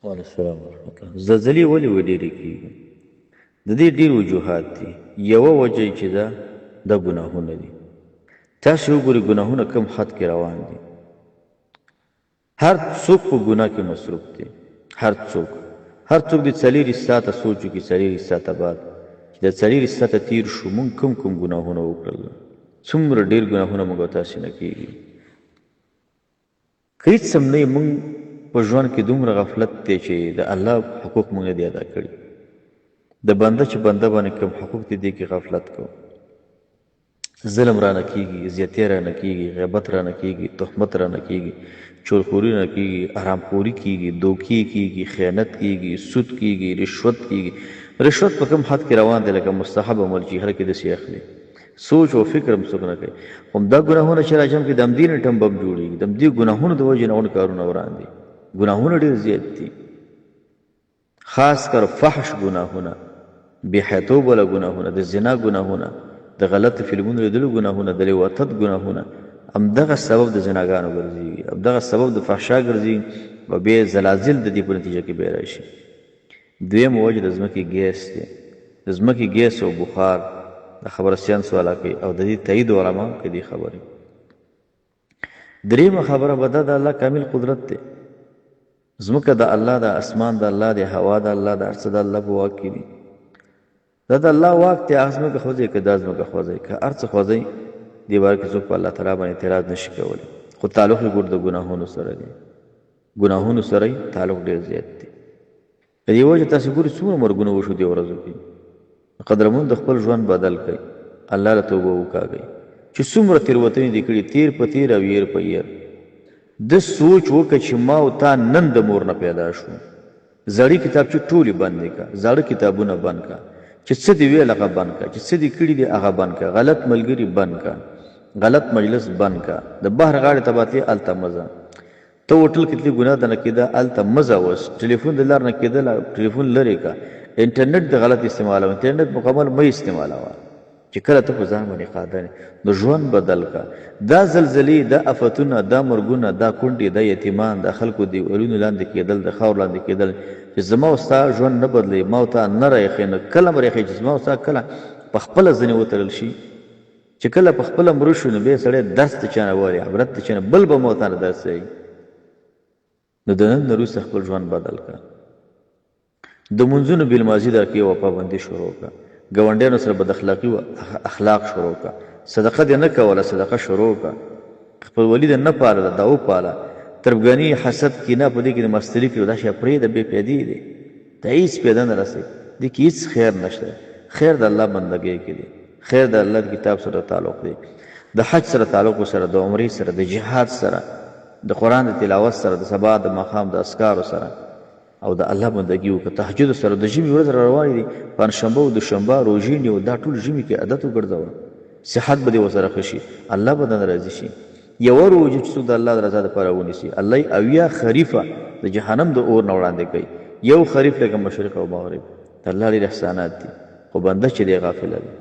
وعلیکم السلام ورحمۃ الله. زلزلې ولې ډېرې کېږي؟ د دې ډېر وجوهات دي. یوه وجه چې ده دا ګناهونه دي. تاسې وګورئ ګناهونه کم حد کې روان دي. هر څوک په ګناه کې مصروف دی. هر څوک د 4 ساعته سوچ وکړي، 4 ساعته بعد چې د 4 ساعته تیر شو مونږ کوم ګناهونه وکړل. څومره ډېر ګناهونه موږ او تاسې نه کېږي. که هېڅ هم نه مونږ په ژوند کې دومره غفلت دی چې د الله حقوق مونږ نه دي ادا کړي. د بنده چې بنده باندې کوم حقوق دي دې کې غفلت کوو. ظلم رانه کېږي، زیاتې رانه کېږي، غیبت رانه کېږي، تهمت رانه کېږي، چورخوري رانه کېږي، حرامخوري کېږي، دوکې کېږي، خیانت کېږي، سود کېږي، رشوت کېږي. رشوت په کوم حد کې روان دی لکه مستحب عمل چې هر کې داسې اخلي. سوچ او فکر هم څوک نه کوي. همدا ګناهونه چې راجم کې د همدې نه ټمبم جوړېږي. د همدې ګناهونو د وجې نه غوڼ کارونه وران دي. ګناهونه ډېر زیات دي. خاص کر فحش ګناهونه، بې حیطوب والا ګناهونه، د زنا ګناهونه، د غلط فلمونو لیدلو ګناهونه، د لواطت ګناهونه، همدغه سبب د زناګانو ګرځي، همدغه سبب د فحشا ګرځي او بیا زلازل د دې په نتیجه کې بیا راشي. دویم وجه د ځمکې ګیس دی. د ځمکې ګیس او بخار د خبرستیان سواله کوي او د دې تایید علما کوي دې خبرې. دریمه خبره به دا د الله کامل قدرت دی. ځمکه د الله ده، اسمان د الله دی، هوا د الله ده، هر څه د الله په واک کې دي. دا د الله واک دی. هغه ځمکه خوځوي که دا ځمکه خوځوي که هر څه خوځوي، دې باره کې څوک په الله تعالی باندې اعتراض نشي کولی. خو تعلق یې ګور د ګناهونو سره دی. ګناهونو سره یې تعلق ډېر زیات دی. په دې وجه تاسې ګورئ څومره مرګونه وشو دې ورځو کې. قدرمن د خپل ژوند بدل کړئ، الله له توبه وکاږئ چې څومره تېروتنې دې کړي، تیر په تیر او ير په ير. د سوچ وکړه چې ما او تا نن د مور نه پیدا شو. زړې کتابچې ټولې بندې کړه، زاړه کتابونه بند کړه، چې څه دې ویل هغه بند کړه، چې څه دې کړي دي هغه بند کړه، غلط ملګري بند کړه، غلط مجلس بند کړه. د بهر غاړې ته به تلې هلته مزه، ته هوټل کې تلې ګناه نه کېده هلته مزه وس، ټلیفون د لار نه کېدل ټلیفون لرې کړه، انټرنیټ د غلط استعمالوه، انټرنیټ مکمل مه استعمالوه چې کله ته په ځان باندې قادر د ژوند بدل کړه. دا زلزلې، دا افتونه، دا مرګونه، دا کونډې، دا یتیمان، دا خلکو د ولونو لاندې کېدل، د خاور لاندې کېدل چې زما او ستا ژوند نه بدلوي، ما او تا نه راېښې، نه کله به راېښې چې زما او ستا کله په خپله ځینې وتړل شي، چې کله په خپله مړه شو نو بیا سړی درس د چا نه وایي، عبرت د چا نه، بل به ما او تا نه درس وایي. نو د نن نه وروسته خپل ژوند بدل کړه. د منځونو بالماضي در کې یوه پابندي شروع کړه. ګاونډیانو سره بد اخلاقي و اخلاق شروع کړه. صدقه دې نه کوله، صدقه شروع کړه. خپلولي دې نه پاله، دا وپاله. تربګني، حسد، کینه په دې کې د مستري کړو، دا شی پرېږده، بې پیدې دی، ته هېڅ پیدا نه رسوي. دې کې هېڅ خیر نشته. خیر د الله بندګۍ کې دی، خیر د الله د کتاب سره تعلق دی، د حج سره تعلق سره، د عمرې سره، د جهاد سره، د قرآن د تلاوت سره، د سبا د ماښام د اذکارو سره او د الله بندګي وکړه. تهجد سره د ژمي ورځ را روانې دي، پنجشنبه او دوشنبه روژې نیو، دا ټول ژمي کې عادت وګرځوه، صحت به دې ورسره ښه شي، الله به درنه راضي شي. یوه روژه چې څوک د الله د رضا دپاره ونیسي، الله یې 80 خریفه د جهنم د اور نه وړاندې کوي. یو خریف لکه مشرق او مغرب. د الله ډېر احسانات دي، خو بنده چې دی غافله دی.